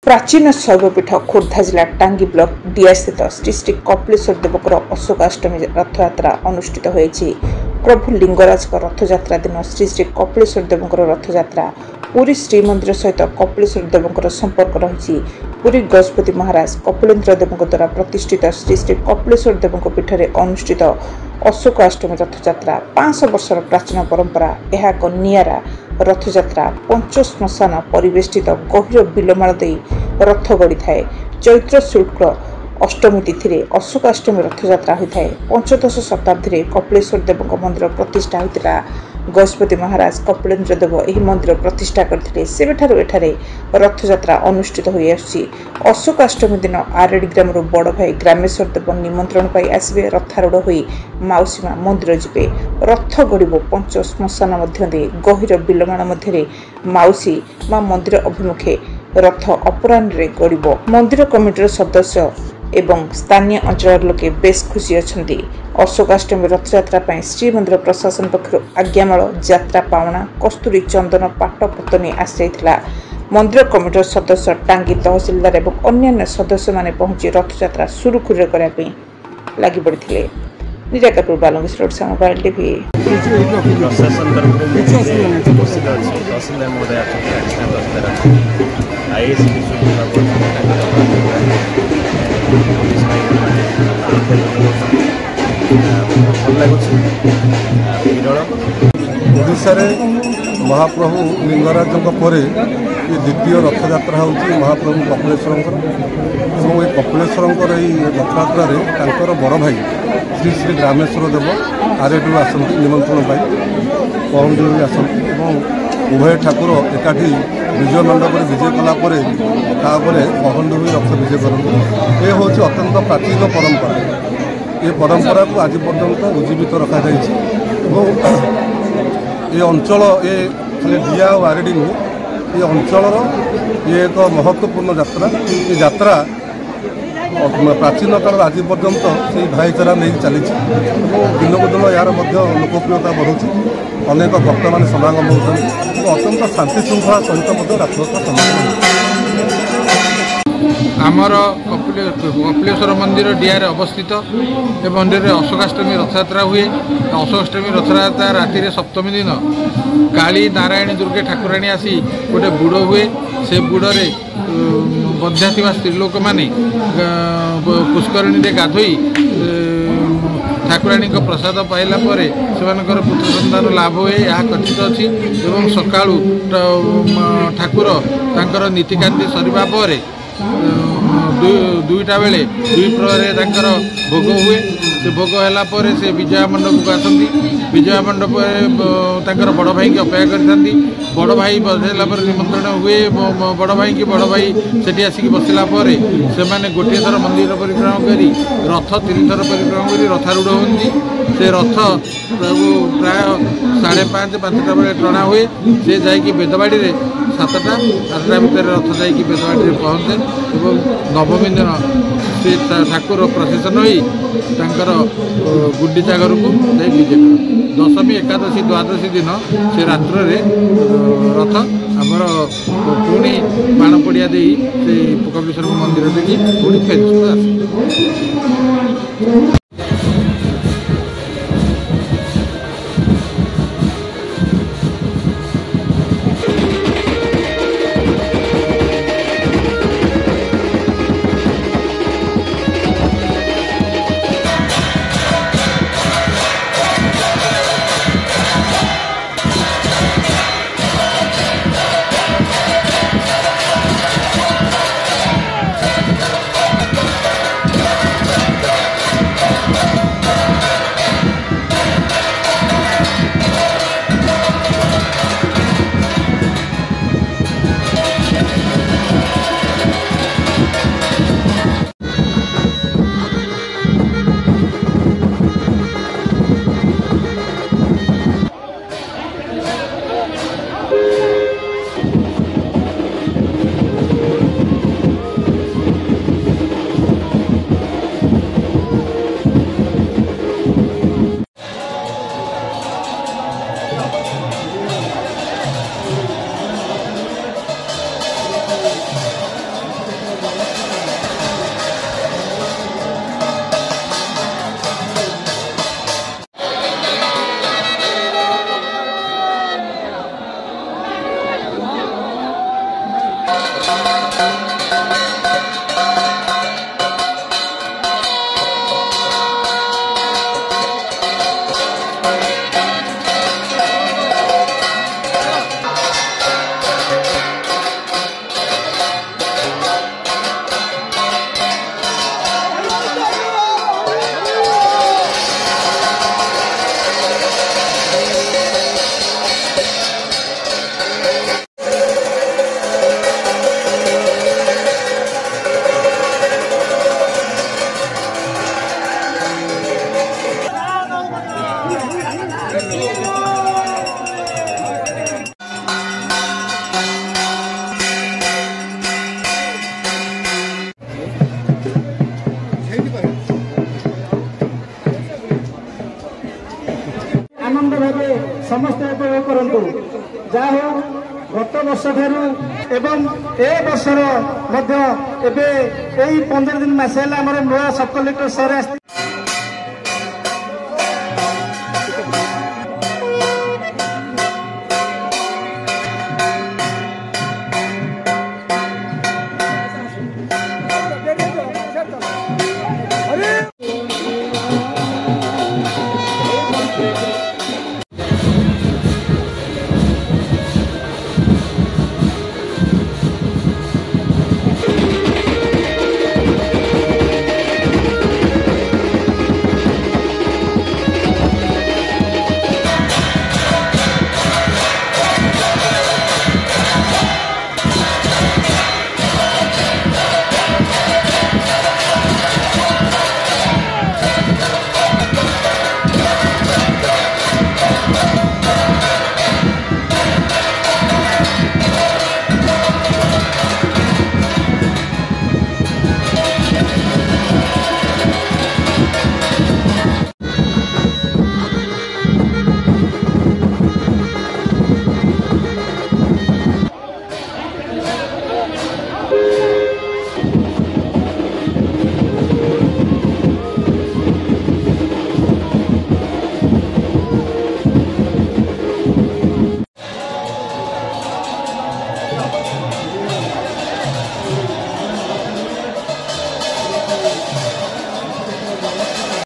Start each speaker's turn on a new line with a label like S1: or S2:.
S1: प्राचीन शैवपीठ खोर्धा जिला टांगी ब्लॉक डिया स्थित श्री श्री कपिलेश्वर देवकर अशोकाष्टमी रथयात्रा अनुष्ठित होती। प्रभु लिंगराज रथयात्रा दिन श्री श्री कपिलेश्वर देवकर रथयात्रा पुरी श्रीमंदिर सहित कपिलेश्वर देवकर संपर्क रही। पुरी गजपति महाराज कपिलेन्द्र देव द्वारा प्रतिष्ठित श्री श्री कपिलेश्वर देव पीठ में अनुष्ठित अशोकाष्टमी रथयात्रा 500 वर्षर प्राचीन परंपरा। यह एक नियारा रथयात्रा पंच श्मशान परिवेष्टित गहिर बिलमाल दे रथ गड़ी थाए। चैत्र शुक्ल अष्टमी तिथि में अशोकाष्टमी रथयात्रा होता है। पंचदश शताब्दी कपिलेश्वर देव मंदिर प्रतिष्ठा होता। गजपति महाराज कपिलेन्द्र देव यह मंदिर प्रतिष्ठा करते एठारे रथयात्रा अनुष्ठित हो। अशोकाष्टमी दिन आरेडी ग्राम बड़ भाई ग्रामेश्वर देव निमंत्रण पाई आसवे। रथारूढ़ हो माउसी माँ मंदिर जीवे। रथ गड़ब पंच श्मशान मध्य गहिर बिलमाण मध्य माउसी माँ मंदिर अभिमुखे रथ अपराह गड़ब। मंदिर कमिटर सदस्य एवं स्थानीय अंचल लोके बेस खुशी अच्छा। अशोकाष्टमी रथयात्रा श्रीमंदिर प्रशासन पक्षर आज्ञामाल यात्रा पावना कस्तूरी चंदन पाट पतनी आसी जाइथिला। मंदिर कमिटर सदस्य टांगी तहसिलदार एवं अन्य सदस्य माने पहुंची रथयात्रा सुरुखुरुरे करने लगी पड़ते। निराकपुर बालंगीर रोड से मोबाइल टीवी
S2: प्रशासन
S3: ओडिशा महाप्रभु लिंगराज ये द्वितीय रथयात्रा हूँ महाप्रभु कपिलेश्वर और ये कपिलेश्वर रथयात्रा बड़ भाई श्री श्री ग्रामेश्वर देव आरेडू आसती निमंत्रण पाई पहुंचू आसती उभय ठाकुर एकाठी विजय मंडप विजय कलापर पहंडू रथ विजय करते। ये हूँ अत्यंत प्राचीन परंपरा। ये परंपरा को आज पर्यंत उज्जीवित रखा ये अंचल ये खाली डिया और आरेडी नुहे ये अंचल ये एक महत्वपूर्ण यात्रा। ये यात्रा प्राचीन काल आज पर्यंत से भाईचारा नहीं चली दिन को दिन यार लोकप्रियता बढ़ुची। अनेक भक्त मान समागम होती अत्यंत शांति श्रृंखला सहित रथयात्रा समागम।
S4: आमर कपिलेश्वर मंदिर डियारे अवस्थित ए मंदिर में अशोकाष्टमी रथयात्रा हुए। अशोकाष्टमी रथयात्रा राति सप्तमी दिन काली नारायणी दुर्गे ठाकुराणी आसी गोटे बुड़ हुए। से बुड़े बंध्या थी स्त्रीलोक मैंने पुष्करणी में गाधोई ठाकुराणी प्रसाद पाइला से पुत्र संतान लाभ हुए यह कथित अच्छी। एवं सकाळु ठाकुर तांकर नीतिकांति सरिबा परे दुईटा बेले दुई प्रहर भोग हुए। से भोग है से विजय मंडप को आसती। विजय मंडप बड़ भाई की अपेक्षा करती। बड़ भाई बसला निमंत्रण हुए। बड़ भाई की बड़ भाई से आसिक बसला से गोटे थर मंदिर परिक्रमा करी रथ 3 थर परिक्रमा कर रथारूढ़ होती। से रथ प्राय 5:30 बेले टणा हुए। से जाकि बेदबाड़ी 7टा 8टा भितर रथ जाकि बेदबाड़ी पहुँचे। नवमी दिन से ठाकुर प्रसेसन हो गुंडीचा घर को जाए विजय कर। दशमी एकादशी द्वादशी दिन से रात्र रथ आमर पुणी बाण पड़िया दे कपिलेश्वर मंदिर देखिए पुणी फेर आस।
S5: समस्त उपभोग करंतु जा हो गत वर्ष ठारू एवं ए वर्षर मध्य एबे 15 दिन मासे आमर नया सब कलेक्टर सर